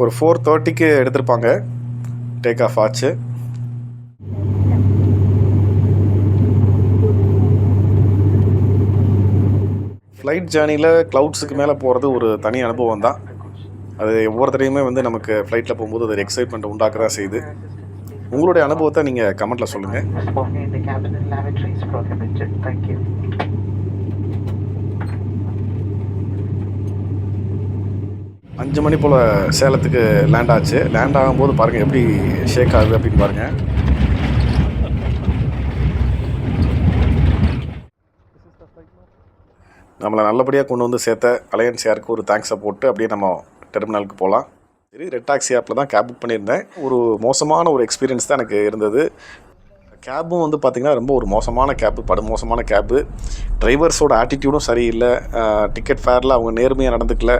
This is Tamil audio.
ஒரு 4:30க்கு எடுத்திருப்பாங்க. டேக் ஆஃப் ஆச்சு. ஃப்ளைட் ஜேர்னியில் க்ளவுட்ஸுக்கு மேலே போகிறது ஒரு தனி அனுபவம் தான். அது ஒவ்வொரு தடையுமே நமக்கு ஃப்ளைட்டில் போகும்போது அது எக்ஸைட்மெண்ட் உண்டாக்க தான் செய்யுது. உங்களுடைய அனுபவத்தை நீங்கள் கமெண்ட்டில் சொல்லுங்கள். 5 மணி போல் சேலத்துக்கு லேண்ட் ஆச்சு. லேண்ட் ஆகும்போது பாருங்கள் எப்படி ஷேக் ஆகுது அப்படின்னு பாருங்கள். நம்மளை நல்லபடியாக கொண்டு வந்து சேர்த்த அலையன்ஸ் ஏருக்கு ஒரு தேங்க்ஸை போட்டு அப்படியே நம்ம டெர்மினலுக்கு போகலாம். சரி, ரெட் டாக்ஸி ஆப்பில் தான் கேப் புக் பண்ணியிருந்தேன். ஒரு மோசமான ஒரு எக்ஸ்பீரியன்ஸ் தான் எனக்கு இருந்தது. கேபும் பார்த்திங்கன்னா ரொம்ப ஒரு மோசமான கேபு, படுமோசமான கேபு. டிரைவர்ஸோட ஆட்டிடியூடும் சரியில்லை. டிக்கெட் ஃபேரில் அவங்க நேர்மையாக நடந்துக்கல.